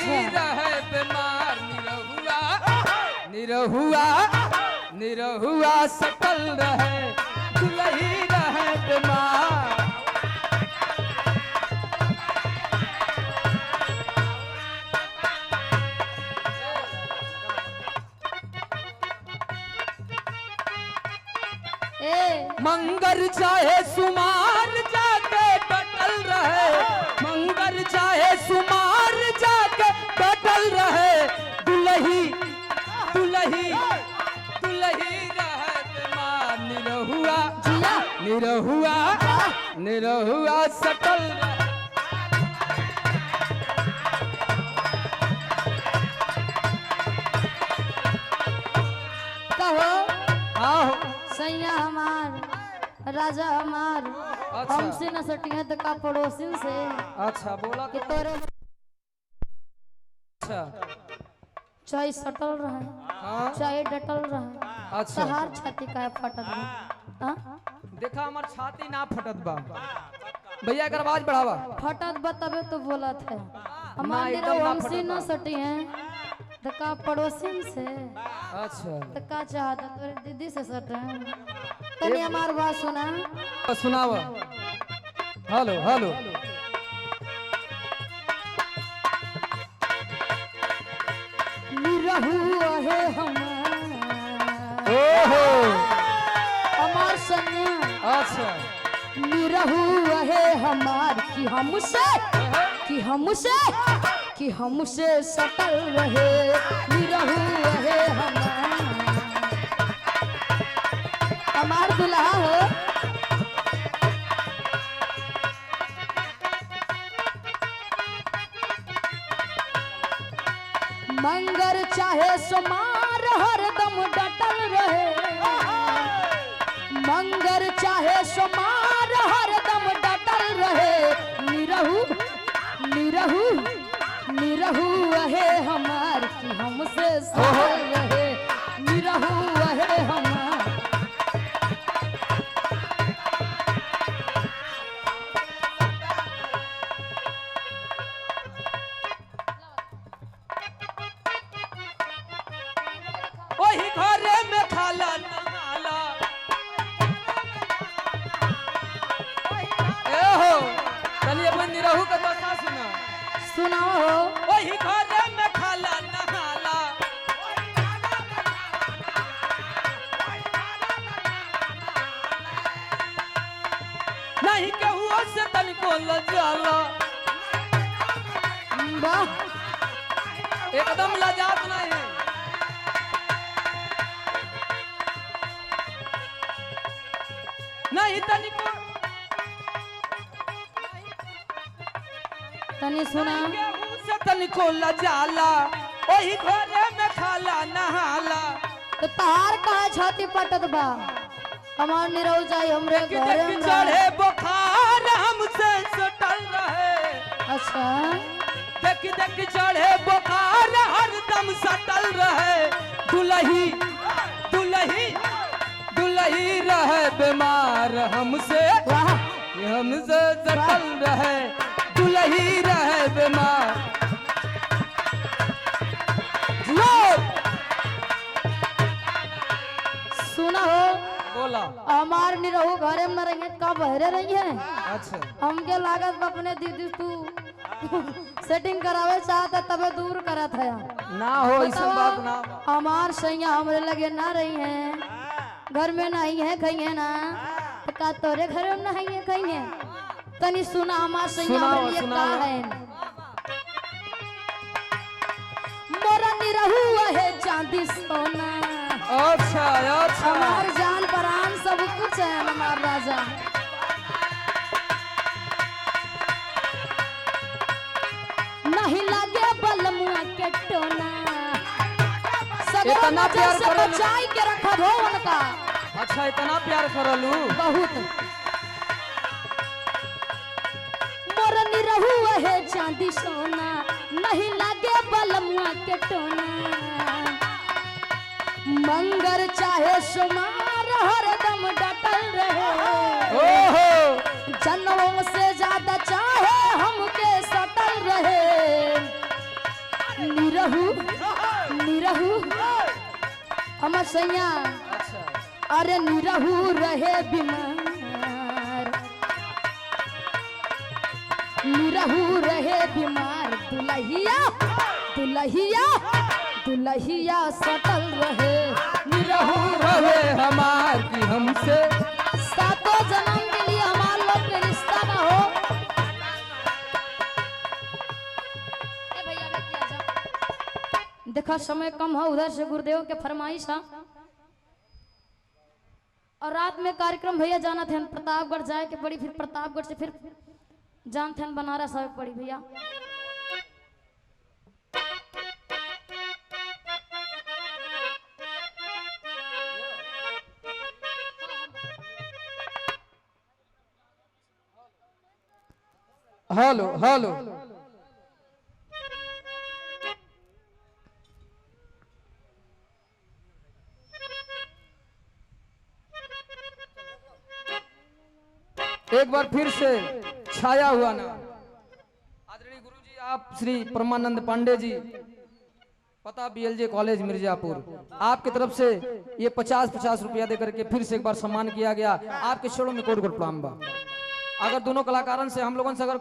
दुलही रहे बीमार निरहुआ निरहुआ सकल रहे दुलही रहे बीमार। मंगर चाहे सुमार जाके डटल रहे मंगर चाहे सुमार जाके डटल रहे दुलही दुलही दुलही रहे बीमार निरहुआ निरहुआ निरहुआ सकल रहे। कहो आओ सैया हमार राजा हमार अच्छा। हमसे न सटिया तो का पड़ोसिन से अच्छा बोला कि तोरे अच्छा चाहे सटल रहे हाँ चाहे डटल रहे अच्छा तहार छाती का फटल रहे हाँ? देखा हमार छाती ना फटत बा भैया कर आवाज बढ़ावा फटत बा तबे तो बोलत है ना, हमार एकदम निरहुआ ना हमसे फटत न बा। सटी है तो का पड़ोसिन से अच्छा तो का चाहता तोरे दीदी से सटे तनी हमार बात सुना सुनावा हेलो हेलो निरहुआ है हमार ओहो हमार सन्या अच्छा निरहुआ है हमार कि हमसे सटल रहे निरहुआ है हमार दुल्हा हो मंगर चाहे सोमार हरदम डटल रहे मंगर चाहे सोमार हरदम डटल रहे निरहु निरहु निरहु है हमार कि हमसे सटल रहे निरहु है हमार। वही घरे में खाला नहाला ए हो चलिए अपन निरहु का दशा सुना सुनाओ हो वही घरे में खाला नहाला नहीं केहू से तनिको लजाला वाह एकदम लजात नहीं है नहीं तनिको तनी सुना केहू से तनिको लजाला वही घरे में खाला नहाला तो तहार कहा छाती पटत बा हमार निरहु जाई हमरे घरे में चढ़े रहे। बुखार हमसे सटल रहे अच्छा देख देख चढ़े बुखार हरदम सटल रहे दुलही दुलही दुलही रहे बीमार हमसे वाह हमसे सटल रहे दुलही रहे बीमार। सुना हो बोला हमार निरहु घरे में न रही का बहरे रही है अच्छा हमके लागत बा अपने दीदी तू सेटिंग करावे चाहता तबे दूर करत है ना हो ऐसा बात ना हमार सैया हमरे लगे ना रही है घर में नहीं है कहीं है ना तो का तोरे घर में नहीं है कहीं है तनी सुना हमार सैया सुनाओ, हमरे लिए का सुनाओ। है मोरा निरहुआ है चांदी सोना अच्छा अच्छा हमार जान प्राण सब कुछ है हमार राजा नहीं लगे बलमुआ के टोना इतना प्यार से करल। बचाई के रखब हो उनका अच्छा इतना प्यार करलू बहुत मोर निरहुआ है चांदी सोना नहीं लगे बलमुआ के टोना मंगर चाहे सुमार हरदम डटल रहे ओहो जन्मों से ज्यादा चाहे हमके सटल रहे सैया अच्छा अरे निरहू रहे बीमार निरहू रहे बीमार दुल्हिया दुल्हिया दुल्हिया सटल रहे निरहू रहे हमार की हमसे सातों जन्म के लिए हमारे लोग के रिश्ता ना हो। ए भैया वे क्या जा देखा समय कम हो उधर से गुरुदेव के फरमाइश है और रात में कार्यक्रम भैया जाना थे प्रतापगढ़ जाए के पड़ी फिर प्रतापगढ़ से फिर जान थे बनारस आए पड़ी भैया। हेलो हेलो एक बार फिर से छाया हुआ ना आदरणीय गुरुजी आप श्री परमानंद पांडे जी पता बीएलजे कॉलेज मिर्जापुर आपकी तरफ से ये 50-50 रुपया देकर के फिर से एक बार सम्मान किया गया। आपके चरणों में कोट कोट प्रणाम बा। अगर दोनों कलाकारों से हम लोगों से अगर